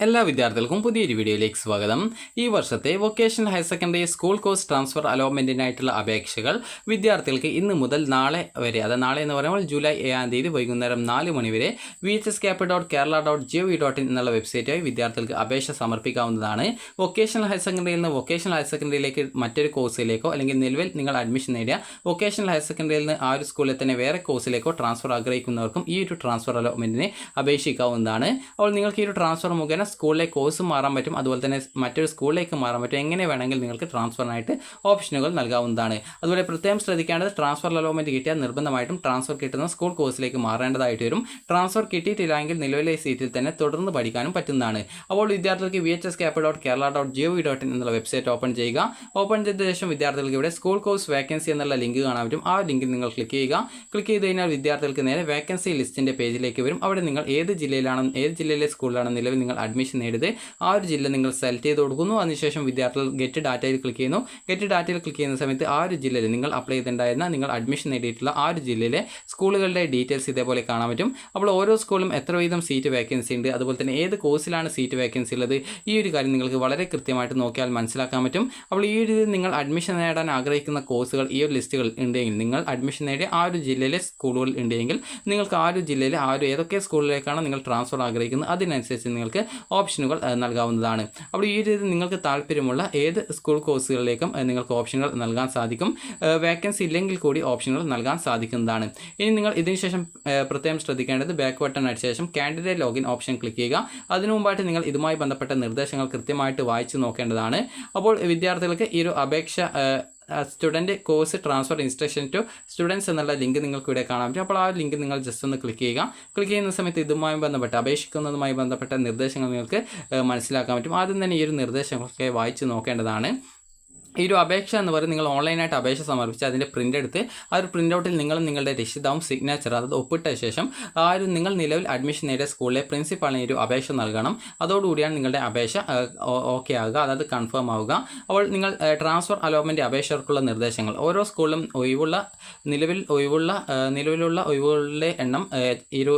എല്ലാ വിദ്യാർത്ഥികൾക്കും പുതിയൊരു വീഡിയോയിലേക്ക് സ്വാഗതം. ഈ വർഷത്തെ vocational higher secondary school course transfer അലോട്ട്മെൻറ്റിനായിട്ടുള്ള അപേക്ഷകൾ വിദ്യാർത്ഥികൾക്ക് ഇന്ന് മുതൽ നാളെ വരെ, അത് നാളെ എന്ന് പറയുമ്പോൾ ജൂലൈ 7 വൈകുന്നേരം 4 മണി വരെ vhscap.kerala.gov.in എന്നുള്ള വെബ്സൈറ്റായി വിദ്യാർത്ഥികൾക്ക് അപേക്ഷ സമർപ്പിക്കാവുന്നതാണ്. വൊക്കേഷണൽ ഹയർ സെക്കൻഡറിയിൽ നിന്ന് വൊക്കേഷണൽ ഹയർ സെക്കൻഡറിയിലേക്ക് മറ്റൊരു കോഴ്സിലേക്കോ അല്ലെങ്കിൽ നിലവിൽ നിങ്ങൾ അഡ്മിഷൻ നേടിയ വൊക്കേഷണൽ ഹയർ സെക്കൻഡറിയിൽ നിന്ന് ആ ഒരു സ്കൂളിൽ തന്നെ വേറെ കോഴ്സിലേക്കോ ട്രാൻസ്ഫർ ആഗ്രഹിക്കുന്നവർക്കും ഈ ഒരു ട്രാൻസ്ഫർ അലോട്ട്മെൻറ്റിന് അപേക്ഷിക്കാവുന്നതാണ്. അപ്പോൾ നിങ്ങൾക്ക് ഈ ഒരു ട്രാൻസ്ഫർ മുഖേന സ്കൂളിലെ കോഴ്സ് മാറാൻ പറ്റും, അതുപോലെ തന്നെ മറ്റൊരു സ്കൂളിലേക്ക് മാറാൻ പറ്റും. എങ്ങനെ വേണമെങ്കിൽ നിങ്ങൾക്ക് ട്രാൻസ്ഫറിനായിട്ട് ഓപ്ഷനുകൾ നൽകാവുന്നതാണ്. അതുപോലെ പ്രത്യേകം ശ്രദ്ധിക്കേണ്ടത് ട്രാൻസ്ഫർ അലോട്ട്മെൻറ്റ് കിട്ടിയാൽ നിർബന്ധമായിട്ടും ട്രാൻസ്ഫർ കിട്ടുന്ന സ്കൂൾ കോഴ്സിലേക്ക് മാറേണ്ടതായിട്ട് വരും. ട്രാൻസ്ഫർ കിട്ടിയിട്ടില്ലെങ്കിൽ നിലവിലെ സീറ്റിൽ തന്നെ തുടർന്ന് പഠിക്കാനും പറ്റുന്നതാണ്. അപ്പോൾ വിദ്യാർത്ഥികൾക്ക് vhscap.kerala.gov.in എന്നുള്ള വെബ്സൈറ്റ് ഓപ്പൺ ചെയ്യുക. ഓപ്പൺ ചെയ്ത ശേഷം വിദ്യാർത്ഥികൾക്ക് ഇവിടെ സ്കൂൾ കോഴ്സ് വേക്കൻസി എന്നുള്ള ലിങ്ക് കാണാൻ പറ്റും. ആ ലിങ്കിൽ നിങ്ങൾ ക്ലിക്ക് ചെയ്യുക. ക്ലിക്ക് ചെയ്ത് കഴിഞ്ഞാൽ വിദ്യാർത്ഥികൾക്ക് നേരെ വേക്കൻസി ലിസ്റ്റിൻ്റെ പേജിലേക്ക് വരും. അവിടെ നിങ്ങൾ ഏത് ജില്ലയിലെ സ്കൂളിലാണ് നിലവിൽ നിങ്ങൾ അഡ്മിഷൻ നേടിയത് ആ ഒരു ജില്ല നിങ്ങൾ സെലക്ട് ചെയ്ത് കൊടുക്കുന്നു. അതിനുശേഷം വിദ്യാർത്ഥികൾ ഗെറ്റ് ഡാറ്റയിൽ ക്ലിക്ക് ചെയ്യുന്നു. ഗെറ്റ് ഡാറ്റയിൽ ക്ലിക്ക് ചെയ്യുന്ന സമയത്ത് ആ ഒരു ജില്ലയിൽ നിങ്ങൾ അപ്ലൈ ചെയ്തിട്ടുണ്ടായിരുന്ന നിങ്ങൾ അഡ്മിഷൻ നേടിയിട്ടുള്ള ആ ഒരു ജില്ലയിലെ സ്കൂളുകളുടെ ഡീറ്റെയിൽസ് ഇതേപോലെ കാണാൻ പറ്റും. അപ്പോൾ ഓരോ സ്കൂളും എത്ര വീതം സീറ്റ് വേക്കൻസി ഉണ്ട്, അതുപോലെ തന്നെ ഏത് കോഴ്സിലാണ് സീറ്റ് വേക്കൻസി ഉള്ളത്, ഈ ഒരു കാര്യം നിങ്ങൾക്ക് വളരെ കൃത്യമായിട്ട് നോക്കിയാൽ മനസ്സിലാക്കാൻ പറ്റും. അപ്പോൾ ഈ ഒരു നിങ്ങൾ അഡ്മിഷൻ നേടാൻ ആഗ്രഹിക്കുന്ന കോഴ്സുകൾ ഈ ഒരു ലിസ്റ്റുകൾ ഉണ്ടെങ്കിൽ, നിങ്ങൾ അഡ്മിഷൻ നേടിയ ആ ഒരു ജില്ലയിലെ സ്കൂളുകൾ ഉണ്ടെങ്കിൽ നിങ്ങൾക്ക് ആ ഒരു ജില്ലയിലെ ഏതൊക്കെ സ്കൂളിലേക്കാണ് നിങ്ങൾ ട്രാൻസ്ഫർ ആഗ്രഹിക്കുന്നത് അതിനനുസരിച്ച് നിങ്ങൾക്ക് ഓപ്ഷനുകൾ നൽകാവുന്നതാണ്. അപ്പോൾ ഈ രീതി നിങ്ങൾക്ക് താല്പര്യമുള്ള ഏത് സ്കൂൾ കോഴ്സുകളിലേക്കും നിങ്ങൾക്ക് ഓപ്ഷനുകൾ നൽകാൻ സാധിക്കും. വേക്കൻസി ഇല്ലെങ്കിൽ കൂടി ഓപ്ഷനുകൾ നൽകാൻ സാധിക്കുന്നതാണ്. ഇനി നിങ്ങൾ ഇതിനുശേഷം പ്രത്യേകം ശ്രദ്ധിക്കേണ്ടത് ബാക്ക് ബട്ടൺ അടിച്ച ശേഷം കാൻഡിഡേറ്റ് ലോഗിൻ ഓപ്ഷൻ ക്ലിക്ക് ചെയ്യുക. അതിനു മുമ്പായിട്ട് നിങ്ങൾ ഇതുമായി ബന്ധപ്പെട്ട നിർദ്ദേശങ്ങൾ കൃത്യമായിട്ട് വായിച്ചു നോക്കേണ്ടതാണ്. അപ്പോൾ വിദ്യാർത്ഥികൾക്ക് ഈ ഒരു അപേക്ഷ student course transfer instruction to students എന്നുള്ള ലിങ്ക് നിങ്ങൾക്ക് ഇവിടെ കാണാൻ പറ്റും. അപ്പോൾ ആ ലിങ്ക് നിങ്ങൾ ജസ്റ്റ് ഒന്ന് ക്ലിക്ക് ചെയ്യുക. ക്ലിക്ക് ചെയ്യുന്ന സമയത്ത് ഇതുമായി ബന്ധപ്പെട്ട് അപേക്ഷിക്കുന്നതുമായി ബന്ധപ്പെട്ട നിർദ്ദേശങ്ങൾ നിങ്ങൾക്ക് മനസ്സിലാക്കാൻ പറ്റും. ആദ്യം തന്നെ ഈ ഒരു നിർദ്ദേശങ്ങളൊക്കെ വായിച്ച് നോക്കേണ്ടതാണ്. ഈ ഒരു അപേക്ഷ എന്ന് പറയുന്നത് നിങ്ങൾ ഓൺലൈനായിട്ട് അപേക്ഷ സമർപ്പിച്ച് അതിൻ്റെ പ്രിൻ്റ് എടുത്ത് ആ ഒരു പ്രിൻ്റ് ഔട്ടിൽ നിങ്ങളുടെ രക്ഷിതാവും സിഗ്നേച്ചർ അതായത് ഒപ്പിട്ട ശേഷം ആ ഒരു നിങ്ങൾ നിലവിൽ അഡ്മിഷൻ നേടിയ സ്കൂളിലെ പ്രിൻസിപ്പാളിന് ഒരു അപേക്ഷ നൽകണം. അതോടുകൂടിയാണ് നിങ്ങളുടെ അപേക്ഷ ഓക്കെ ആവുക, അതായത് കൺഫേം ആവുക. അപ്പോൾ നിങ്ങൾ ട്രാൻസ്ഫർ അലോട്ട്മെൻറ്റ് അപേക്ഷകർക്കുള്ള നിർദ്ദേശങ്ങൾ ഓരോ സ്കൂളിലും നിലവിലുള്ള ഒഴിവുകളുടെ എണ്ണം ഈ ഒരു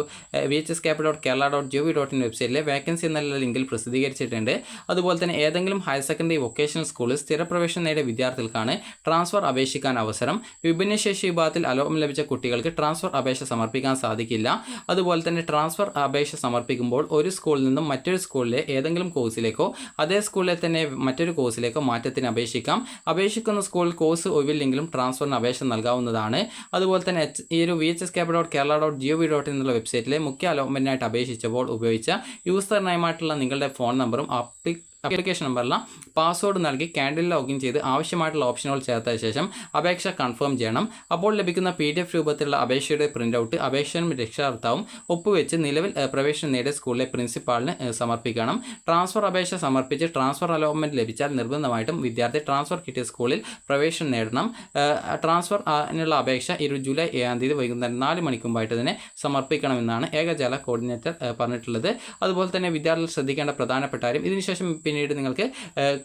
vhscap.kerala.gov.in വെബ്സൈറ്റിലെ വേക്കൻസി എന്നുള്ള ലിങ്കിൽ പ്രസിദ്ധീകരിച്ചിട്ടുണ്ട്. അതുപോലെ തന്നെ ഏതെങ്കിലും ഹയർ സെക്കൻഡറി വൊക്കേഷണൽ സ്കൂളിൽ സ്ഥിരപ്രവേശനം നേടിയ വിദ്യാർത്ഥികൾക്കാണ് ട്രാൻസ്ഫർ അപേക്ഷിക്കാൻ അവസരം. വിഭിന്നശേഷി വിഭാഗത്തിൽ അലോട്ട്മെന്റ് ലഭിച്ച കുട്ടികൾക്ക് ട്രാൻസ്ഫർ അപേക്ഷ സമർപ്പിക്കാൻ സാധിക്കില്ല. അതുപോലെ തന്നെ ട്രാൻസ്ഫർ അപേക്ഷ സമർപ്പിക്കുമ്പോൾ ഒരു സ്കൂളിൽ നിന്നും മറ്റൊരു സ്കൂളിലെ ഏതെങ്കിലും കോഴ്സിലേക്കോ അതേ സ്കൂളിലെ തന്നെ മറ്റൊരു കോഴ്സിലേക്കോ മാറ്റത്തിന് അപേക്ഷിക്കാം. അപേക്ഷിക്കുന്ന സ്കൂളിൽ കോഴ്സ് ഒഴിവില്ലെങ്കിലും ട്രാൻസ്ഫറിന് അപേക്ഷ നൽകാവുന്നതാണ്. അതുപോലെ തന്നെ ഈ ഒരു vhscap.kerala.gov.in എന്നുള്ള വെബ്സൈറ്റിലെ മുഖ്യ അലോട്ട്മെന്റിനായിട്ട് അപേക്ഷിച്ചപ്പോൾ ഉപയോഗിച്ച യൂസർ നെയിമായിട്ടുള്ള നിങ്ങളുടെ ഫോൺ നമ്പറും ആപ്ലിക്കേഷൻ നമ്പറിലെ പാസ്വേഡ് നൽകി കാൻഡിൽ ലോഗിൻ ചെയ്ത് ആവശ്യമായിട്ടുള്ള ഓപ്ഷനുകൾ ചേർത്ത ശേഷം അപേക്ഷ കൺഫേം ചെയ്യണം. അപ്പോൾ ലഭിക്കുന്ന PDF രൂപത്തിലുള്ള അപേക്ഷയുടെ പ്രിൻ്റ് ഔട്ട് അപേക്ഷകനും രക്ഷകർത്താവും ഒപ്പുവെച്ച് നിലവിൽ പ്രവേശനം നേടിയ സ്കൂളിലെ പ്രിൻസിപ്പാളിന് സമർപ്പിക്കണം. ട്രാൻസ്ഫർ അപേക്ഷ സമർപ്പിച്ച് ട്രാൻസ്ഫർ അലോട്ട്മെൻറ്റ് ലഭിച്ചാൽ നിർബന്ധമായിട്ടും വിദ്യാർത്ഥി ട്രാൻസ്ഫർ കിട്ടിയ സ്കൂളിൽ പ്രവേശനം നേടണം. ട്രാൻസ്ഫറിനുള്ള അപേക്ഷ ജൂലൈ 7 വൈകുന്നേരം 4 മണിക്ക് മുമ്പായിട്ട് തന്നെ സമർപ്പിക്കണമെന്നാണ് ഏകജാല കോർഡിനേറ്റർ പറഞ്ഞിട്ടുള്ളത്. അതുപോലെ തന്നെ വിദ്യാർത്ഥികൾ ശ്രദ്ധിക്കേണ്ട പ്രധാനപ്പെട്ട കാര്യം, ഇതിനുശേഷം പിന്നീട് നിങ്ങൾക്ക്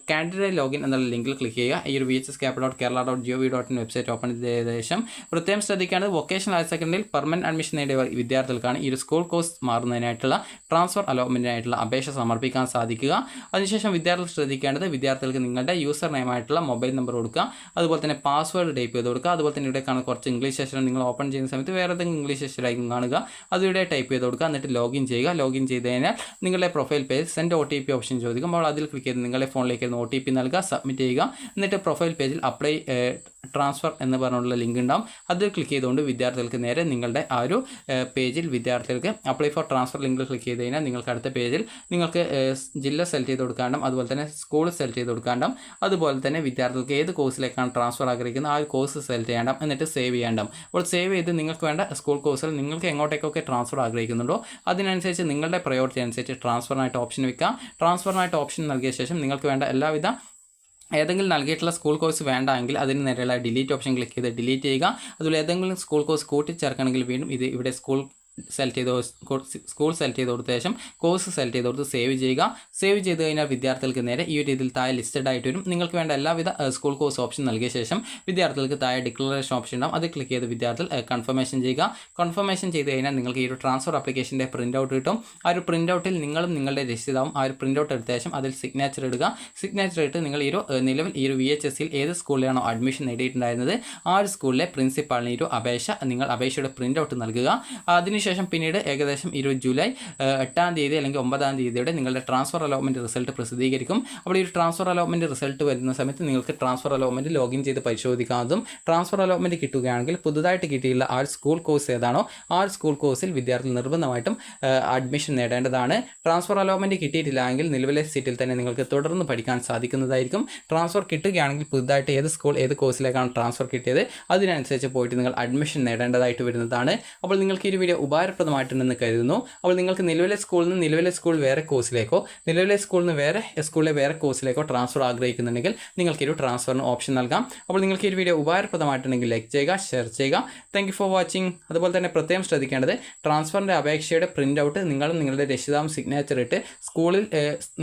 കാൻഡിഡേറ്റ് ലോഗിൻ എന്നുള്ള ലിങ്കിൽ ക്ലിക്ക് ചെയ്യുക. ഈ ഒരു vhscap.kerala.gov.in വെബ്സൈറ്റ് ഓപ്പൺ ചെയ്ത ശേഷം പ്രത്യേകം ശ്രദ്ധിക്കേണ്ടത് വൊക്കേഷണൽ ഹയർ സെക്കൻഡറിയിൽ പെർമനന്റ് അഡ്മിഷൻ നേടിയ വിദ്യാർത്ഥികൾക്കാണ് ഈ ഒരു സ്കൂൾ കോഴ്സ് മാറുന്നതിനായിട്ടുള്ള ട്രാൻസ്ഫർ അലോട്ട്മെൻറ്റിനായിട്ടുള്ള അപേക്ഷ സമർപ്പിക്കാൻ സാധിക്കുക. അതിനുശേഷം വിദ്യാർത്ഥികൾ ശ്രദ്ധിക്കേണ്ടത് വിദ്യാർത്ഥികൾക്ക് നിങ്ങളുടെ യൂസർ നെയിമായിട്ടുള്ള മൊബൈൽ നമ്പർ കൊടുക്കുക, അതുപോലെ തന്നെ പാസ്വേഡ് ടൈപ്പ് ചെയ്ത് കൊടുക്കുക. അതുപോലെ തന്നെ ഇവിടെ കാണുന്ന കുറച്ച് ഇംഗ്ലീഷ് അക്ഷരം നിങ്ങൾ ഓപ്പൺ ചെയ്യുന്ന സമയത്ത് വേറെ ഏതെങ്കിലും ഇംഗ്ലീഷ് അക്ഷരമായിരിക്കും കാണുക, അതിവിടെ ടൈപ്പ് ചെയ്ത് കൊടുക്കുക. എന്നിട്ട് ലോഗിൻ ചെയ്യുക. ലോഗിൻ ചെയ്ത് കഴിഞ്ഞാൽ നിങ്ങളുടെ profile page send OTP option ചോദിക്കും. അപ്പോൾ അതിൽ ക്ലിക്ക് ചെയ്ത് നിങ്ങളുടെ ഫോണിലേക്ക് OTP നൽകുക, സബ്മിറ്റ് ചെയ്യുക. എന്നിട്ട് പ്രൊഫൈൽ പേജിൽ അപ്ലൈ ട്രാൻസ്ഫർ എന്ന് പറഞ്ഞുള്ള ലിങ്ക് ഉണ്ടാവും. അതിൽ ക്ലിക്ക് ചെയ്തുകൊണ്ട് വിദ്യാർത്ഥികൾക്ക് നേരെ നിങ്ങളുടെ ആ ഒരു പേജിൽ വിദ്യാർത്ഥികൾക്ക് അപ്ലൈ ഫോർ ട്രാൻസ്ഫർ ലിങ്കിൽ ക്ലിക്ക് ചെയ്ത് കഴിഞ്ഞാൽ നിങ്ങൾക്ക് അടുത്ത പേജിൽ നിങ്ങൾക്ക് ജില്ല സെലക്ട് ചെയ്ത് കൊടുക്കാണ്ടും അതുപോലെ തന്നെ സ്കൂൾ സെലക്ട് ചെയ്ത് കൊടുക്കാണ്ടും അതുപോലെ തന്നെ വിദ്യാർത്ഥികൾക്ക് ഏത് കോഴ്സിലേക്കാണ് ട്രാൻസ്ഫർ ആഗ്രഹിക്കുന്നത് ആ ഒരു കോഴ്സ് സെലക്ട് ചെയ്യണം. എന്നിട്ട് സേവ് ചെയ്യണം. അപ്പോൾ സേവ് ചെയ്ത് നിങ്ങൾക്ക് വേണ്ട സ്കൂൾ കോഴ്സുകൾ നിങ്ങൾക്ക് എങ്ങോട്ടേക്കൊക്കെ ട്രാൻസ്ഫർ ആഗ്രഹിക്കുന്നുണ്ടോ അതിനനുസരിച്ച് നിങ്ങളുടെ പ്രയോറിറ്റി അനുസരിച്ച് ട്രാൻസ്ഫറിനായിട്ട് ഓപ്ഷൻ വെക്കാം. ട്രാൻസ്ഫറിനായിട്ട് ഓപ്ഷൻ നൽകിയ ശേഷം നിങ്ങൾക്ക് വേണ്ട എല്ലാവിധ ഏതെങ്കിലും നൽകിയിട്ടുള്ള സ്കൂൾ കോഴ്സ് വേണ്ട എങ്കിൽ അതിന് നേരെയുള്ള ഡിലീറ്റ് ഓപ്ഷൻ ക്ലിക്ക് ചെയ്ത് ഡിലീറ്റ് ചെയ്യുക. അതുപോലെ ഏതെങ്കിലും സ്കൂൾ കോഴ്സ് കൂട്ടിച്ചേർക്കണമെങ്കിൽ വീണ്ടും ഇവിടെ സ്കൂൾ സെലക്ട് ചെയ്ത് സ്കൂൾ സെലക്ട് ചെയ്ത് കൊടുത്ത ശേഷം കോഴ്സ് സെലക്ട് ചെയ്ത് കൊടുത്ത് സേവ് ചെയ്യുക. സേവ് ചെയ്ത് കഴിഞ്ഞാൽ വിദ്യാർത്ഥികൾക്ക് നേരെ ഈ ഒരു രീതിയിൽ താഴെ ലിസ്റ്റഡ് ആയിട്ട് വരും. നിങ്ങൾക്ക് വേണ്ട എല്ലാവിധ സ്കൂൾ കോഴ്സ് ഓപ്ഷൻ നൽകിയ ശേഷം വിദ്യാർത്ഥികൾക്ക് താഴെ ഡിക്ലറേഷൻ ഓപ്ഷൻ ഉണ്ടാവും. അത് ക്ലിക്ക് ചെയ്ത് വിദ്യാർത്ഥികൾ കൺഫർമേഷൻ ചെയ്യുക. കൺഫർമേഷൻ ചെയ്ത് കഴിഞ്ഞാൽ നിങ്ങൾക്ക് ഈ ഒരു ട്രാൻസ്ഫർ ആപ്ലിക്കേഷൻ്റെ പ്രിൻ്റ് ഔട്ട് കിട്ടും. ആ ഒരു പ്രിൻ്റ് ഔട്ടിൽ നിങ്ങളും നിങ്ങളുടെ രക്ഷിതാവും ആ ഒരു പ്രിൻ്റ് ഔട്ട് എടുത്ത ശേഷം അതിൽ സിഗ്നേച്ചർ ഇടുക. സിഗ്നേച്ചർ ഇട്ട് നിങ്ങൾ ഈ ഒരു നിലവിൽ ഈ ഒരു VHSയിൽ ഏത് സ്കൂളിലാണോ അഡ്മിഷൻ നേടിയിട്ടുണ്ടായിരുന്നത് ആ ഒരു സ്കൂളിലെ പ്രിൻസിപ്പാളിന് ഈ ഒരു നിങ്ങൾ അപേക്ഷയുടെ പ്രിൻ്റ് ഔട്ട് നൽകുക. അതിനുശേഷം പിന്നീട് ഏകദേശം ജൂലൈ 8-ാം തീയതി അല്ലെങ്കിൽ 9-ാം തീയതിയുടെ നിങ്ങളുടെ ട്രാൻസ്ഫർ അലോട്ട്മെൻറ്റ് റിസൾട്ട് പ്രസിദ്ധീകരിക്കും. അപ്പോൾ ഈ ഒരു ട്രാൻസ്ഫർ അലോട്ട്മെൻറ്റ് റിസൾട്ട് വരുന്ന സമയത്ത് നിങ്ങൾക്ക് ട്രാൻസ്ഫർ അലോട്ട്മെൻറ്റ് ലോഗിൻ ചെയ്ത് പരിശോധിക്കാവുന്നതും ട്രാൻസ്ഫർ അലോട്ട്മെൻറ്റ് കിട്ടുകയാണെങ്കിൽ പുതുതായിട്ട് കിട്ടിയുള്ള ആ ഒരു സ്കൂൾ കോഴ്സ് ഏതാണോ ആ ഒരു സ്കൂൾ കോഴ്സിൽ വിദ്യാർത്ഥികൾ നിർബന്ധമായിട്ടും അഡ്മിഷൻ നേടേണ്ടതാണ്. ട്രാൻസ്ഫർ അലോട്ട്മെൻറ്റ് കിട്ടിയിട്ടില്ലെങ്കിൽ നിലവിലെ സീറ്റിൽ തന്നെ നിങ്ങൾക്ക് തുടർന്ന് പഠിക്കാൻ സാധിക്കുന്നതായിരിക്കും. ട്രാൻസ്ഫർ കിട്ടുകയാണെങ്കിൽ പുതുതായിട്ട് ഏത് കോഴ്സിലേക്കാണ് ട്രാൻസ്ഫർ കിട്ടിയത് അതിനനുസരിച്ച് പോയിട്ട് നിങ്ങൾ അഡ്മിഷൻ നേടേണ്ടതായിട്ട് വരുന്നതാണ്. അപ്പോൾ നിങ്ങൾക്ക് ഈ വീഡിയോ ഉപകാരപ്രദമായിട്ടുണ്ടെന്ന് കരുതുന്നു. അപ്പോൾ നിങ്ങൾക്ക് നിലവിലെ സ്കൂൾ വേറെ കോഴ്സിലേക്കോ നിലവിലെ സ്കൂളിലെ വേറെ കോഴ്സിലേക്കോ ട്രാൻസ്ഫർ ആഗ്രഹിക്കുന്നുണ്ടെങ്കിൽ നിങ്ങൾക്ക് ഒരു ട്രാൻസ്ഫറിന് ഓപ്ഷൻ നൽകാം. അപ്പോൾ നിങ്ങൾക്ക് ഈ വീഡിയോ ഉപകാരപ്രദമായിട്ടുണ്ടെങ്കിൽ ലൈക്ക് ചെയ്യുക, ഷെയർ ചെയ്യുക. Thank you for watching. അതുപോലെ തന്നെ പ്രത്യേകം ശ്രദ്ധിക്കേണ്ടത് ട്രാൻസ്ഫറിൻ്റെ അപേക്ഷയുടെ പ്രിൻ്റ് ഔട്ട് നിങ്ങളും നിങ്ങളുടെ രക്ഷിതാവും സിഗ്നേച്ചർ ഇട്ട് സ്കൂളിൽ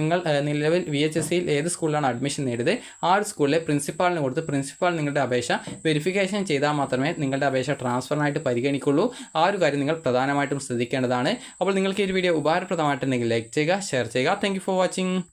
നിങ്ങൾ നിലവിൽ VHSയിൽ ഏത് സ്കൂളിലാണ് അഡ്മിഷൻ നേടിയത് ആ ഒരു സ്കൂളിലെ പ്രിൻസിപ്പാളിന് കൊടുത്ത് പ്രിൻസിപ്പാൾ നിങ്ങളുടെ അപേക്ഷ വെരിഫിക്കേഷൻ ചെയ്താൽ മാത്രമേ നിങ്ങളുടെ അപേക്ഷ ട്രാൻസ്ഫറിനായിട്ട് പരിഗണിക്കുള്ളൂ. ആ ഒരു കാര്യം നിങ്ങൾ പ്രധാനമായിട്ടും ശ്രദ്ധിക്കേണ്ടതാണ്. അപ്പോൾ നിങ്ങൾക്ക് ഈ വീഡിയോ ഉപകാരപ്രദമായിട്ടുണ്ടെങ്കിൽ ലൈക്ക് ചെയ്യുക, ഷെയർ ചെയ്യുക. Thank you for watching.